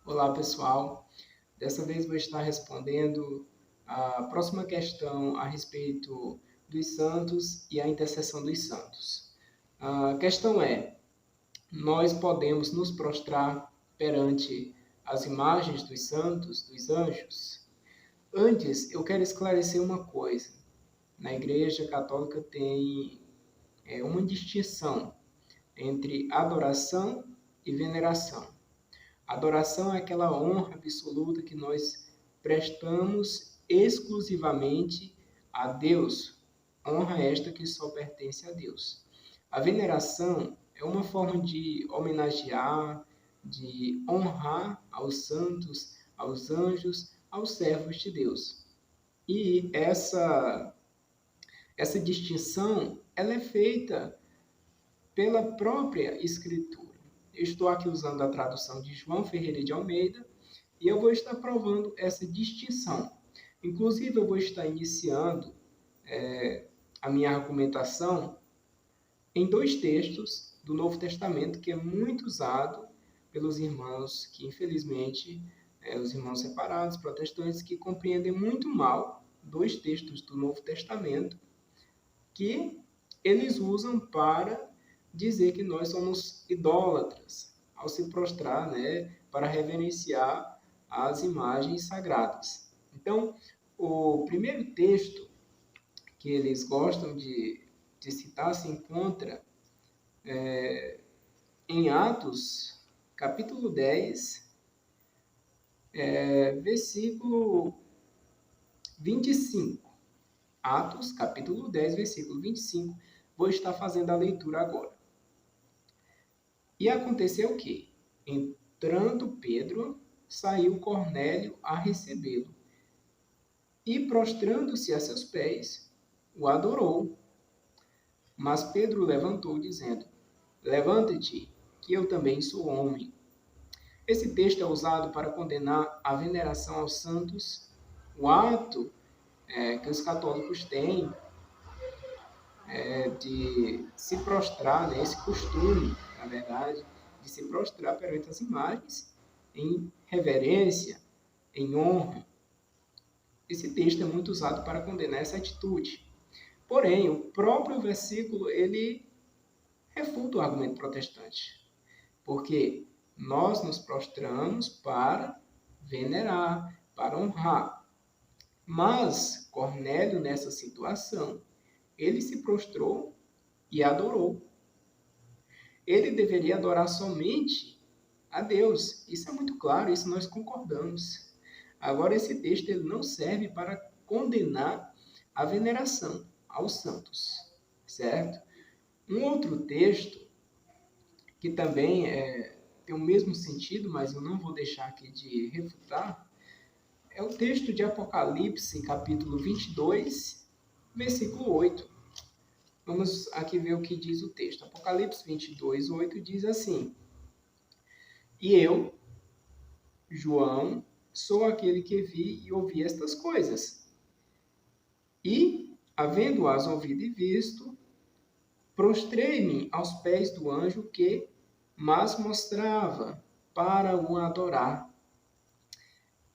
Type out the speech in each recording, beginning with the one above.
Olá, pessoal. Dessa vez vou estar respondendo a próxima questão a respeito dos santos e a intercessão dos santos. A questão é: nós podemos nos prostrar perante as imagens dos santos, dos anjos? Antes, eu quero esclarecer uma coisa. Na Igreja Católica tem uma distinção entre adoração e veneração. Adoração é aquela honra absoluta que nós prestamos exclusivamente a Deus, honra esta que só pertence a Deus. A veneração é uma forma de homenagear, de honrar aos santos, aos anjos, aos servos de Deus. E essa distinção ela é feita pela própria Escritura. Eu estou aqui usando a tradução de João Ferreira de Almeida e eu vou estar provando essa distinção. Inclusive, eu vou estar iniciando a minha argumentação em dois textos do Novo Testamento que é muito usado pelos irmãos que, infelizmente, os irmãos separados, protestantes, que compreendem muito mal dois textos do Novo Testamento que eles usam para dizer que nós somos idólatras ao se prostrar, para reverenciar as imagens sagradas. Então, o primeiro texto que eles gostam de citar se encontra em Atos, capítulo 10, versículo 25. Atos, capítulo 10, versículo 25. Vou estar fazendo a leitura agora. E aconteceu o quê? Entrando Pedro, saiu Cornélio a recebê-lo. E prostrando-se a seus pés, o adorou. Mas Pedro levantou, dizendo: Levanta-te, que eu também sou homem. Esse texto é usado para condenar a veneração aos santos, o ato que os católicos têm de se prostrar, esse costume, na verdade, de se prostrar perante as imagens em reverência, em honra. Esse texto é muito usado para condenar essa atitude. Porém, o próprio versículo, ele refuta o argumento protestante. Porque nós nos prostramos para venerar, para honrar. Mas Cornélio, nessa situação, ele se prostrou e adorou. Ele deveria adorar somente a Deus. Isso é muito claro, isso nós concordamos. Agora, esse texto ele não serve para condenar a veneração aos santos, certo? Um outro texto, que também tem o mesmo sentido, mas eu não vou deixar aqui de refutar, é o texto de Apocalipse, capítulo 22, versículo 8. Vamos aqui ver o que diz o texto. Apocalipse 22, 8 diz assim: E eu, João, sou aquele que vi e ouvi estas coisas. E, havendo-as ouvido e visto, prostrei-me aos pés do anjo que mas mostrava para o adorar.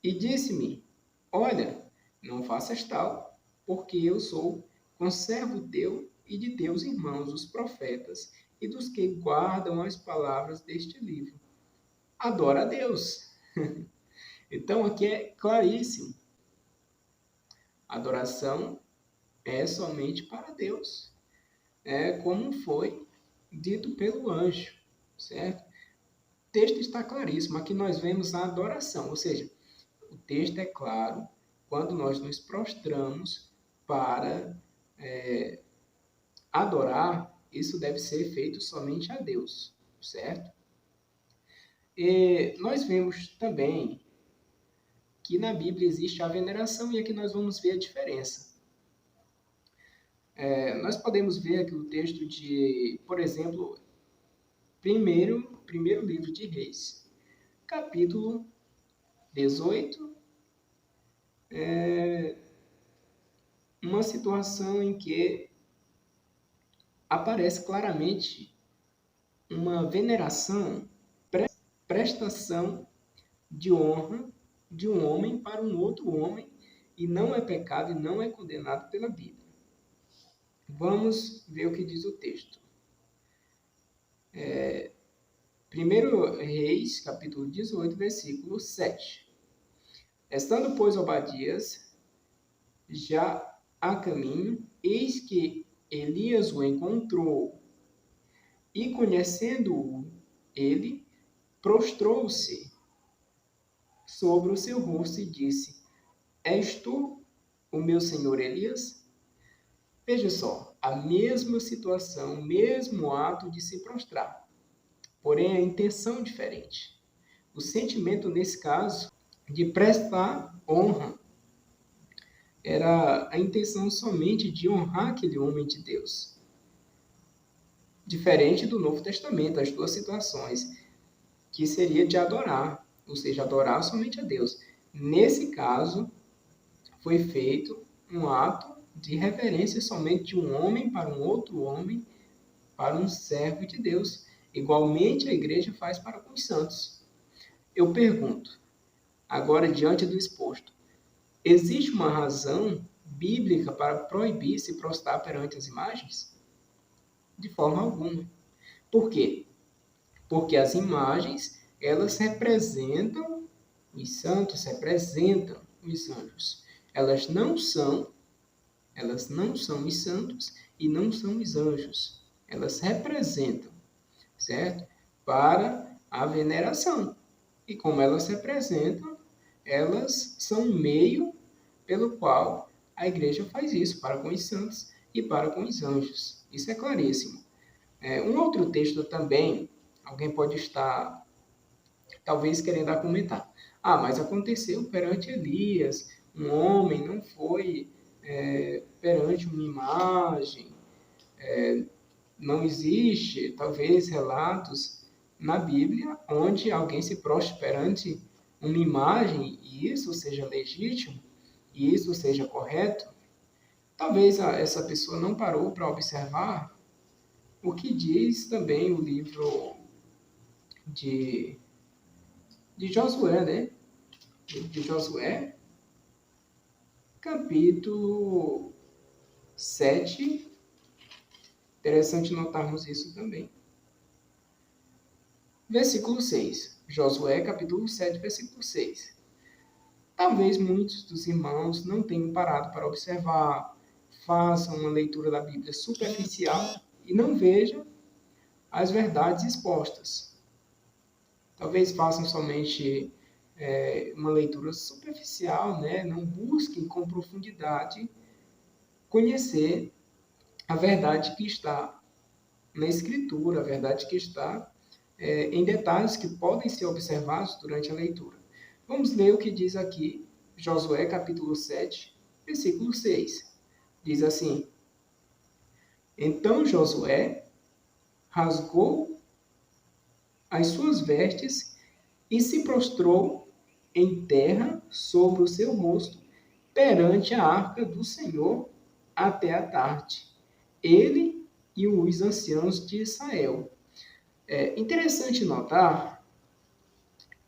E disse-me: Olha, não faças tal, porque eu sou conservo teu e de teus irmãos, os profetas, e dos que guardam as palavras deste livro. Adora a Deus. Então aqui é claríssimo. Adoração é somente para Deus. É como foi dito pelo anjo, certo? O texto está claríssimo. Aqui nós vemos a adoração, ou seja, o texto é claro quando nós nos prostramos para adorar, isso deve ser feito somente a Deus, certo? E nós vemos também que na Bíblia existe a veneração e aqui nós vamos ver a diferença. Nós podemos ver aqui o texto de, por exemplo, primeiro livro de Reis, capítulo 18, uma situação em que aparece claramente uma veneração, prestação de honra de um homem para um outro homem e não é pecado e não é condenado pela Bíblia. Vamos ver o que diz o texto. 1 Reis, capítulo 18, versículo 7. Estando, pois, Obadias já a caminho, eis que Elias o encontrou, e conhecendo-o, ele prostrou-se sobre o seu rosto e disse: És tu o meu senhor Elias? Veja só, a mesma situação, o mesmo ato de se prostrar, porém a intenção diferente. O sentimento, nesse caso, de prestar honra, era a intenção somente de honrar aquele homem de Deus. Diferente do Novo Testamento, as duas situações, que seria de adorar, ou seja, adorar somente a Deus. Nesse caso, foi feito um ato de reverência somente de um homem para um outro homem, para um servo de Deus. Igualmente a igreja faz para com os santos. Eu pergunto, agora diante do exposto, existe uma razão bíblica para proibir se prostrar perante as imagens? De forma alguma. Por quê? Porque as imagens, elas representam os santos, representam os anjos. Elas não são os santos e não são os anjos. Elas representam, certo? Para a veneração. E como elas representam, elas são um meio pelo qual a igreja faz isso, para com os santos e para com os anjos. Isso é claríssimo. Um outro texto também, alguém pode estar, talvez, querendo argumentar. Mas aconteceu perante Elias, um homem não foi perante uma imagem, não existe, talvez, relatos na Bíblia onde alguém se prostre perante uma imagem e isso seja legítimo, e isso seja correto. Talvez essa pessoa não parou para observar o que diz também o livro de Josué, né? De Josué, capítulo 7. Interessante notarmos isso também. Versículo 6. Josué, capítulo 7, versículo 6. Talvez muitos dos irmãos não tenham parado para observar, façam uma leitura da Bíblia superficial e não vejam as verdades expostas. Talvez façam somente uma leitura superficial, né? Não busquem com profundidade conhecer a verdade que está na Escritura, a verdade que está em detalhes que podem ser observados durante a leitura. Vamos ler o que diz aqui, Josué capítulo 7, versículo 6. Diz assim: Então Josué rasgou as suas vestes e se prostrou em terra sobre o seu rosto perante a arca do Senhor até a tarde. Ele e os anciãos de Israel. É interessante notar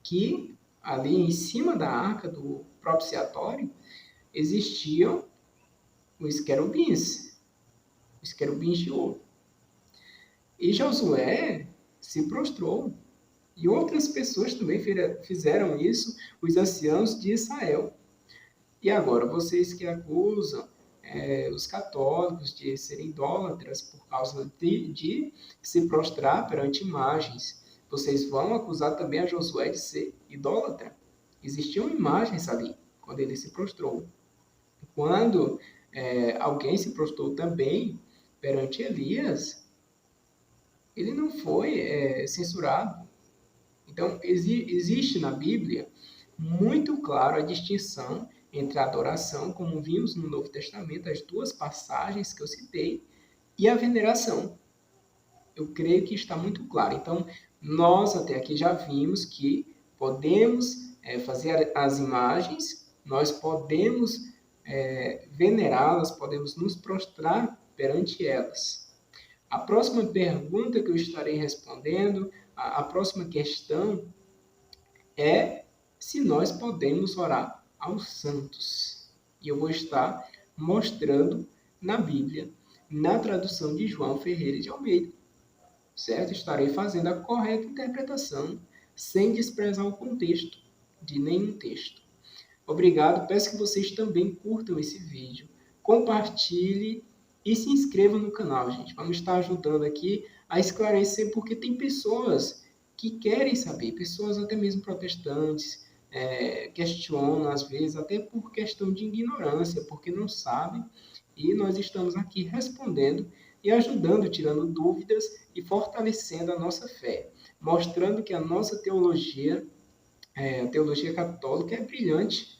que ali em cima da arca do propiciatório existiam os querubins de ouro. E Josué se prostrou. E outras pessoas também fizeram isso, os anciãos de Israel. E agora, vocês que acusam os católicos de serem idólatras por causa de se prostrar perante imagens, vocês vão acusar também a Josué de ser idólatra? Existiam imagens ali, quando ele se prostrou. Quando alguém se prostrou também perante Elias, ele não foi censurado. Então, existe na Bíblia muito claro a distinção entre a adoração, como vimos no Novo Testamento, as duas passagens que eu citei, e a veneração. Eu creio que está muito claro. Então, nós até aqui já vimos que podemos fazer as imagens, nós podemos venerá-las, podemos nos prostrar perante elas. A próxima pergunta que eu estarei respondendo, a próxima questão é se nós podemos orar aos santos. E eu vou estar mostrando na Bíblia, na tradução de João Ferreira de Almeida, certo? Estarei fazendo a correta interpretação, sem desprezar o contexto de nenhum texto. Obrigado, peço que vocês também curtam esse vídeo, compartilhe e se inscrevam no canal, gente. Vamos estar ajudando aqui a esclarecer, porque tem pessoas que querem saber, pessoas até mesmo protestantes, questionam às vezes, até por questão de ignorância, porque não sabem, e nós estamos aqui respondendo e ajudando, tirando dúvidas e fortalecendo a nossa fé, mostrando que a nossa teologia, a teologia católica é brilhante,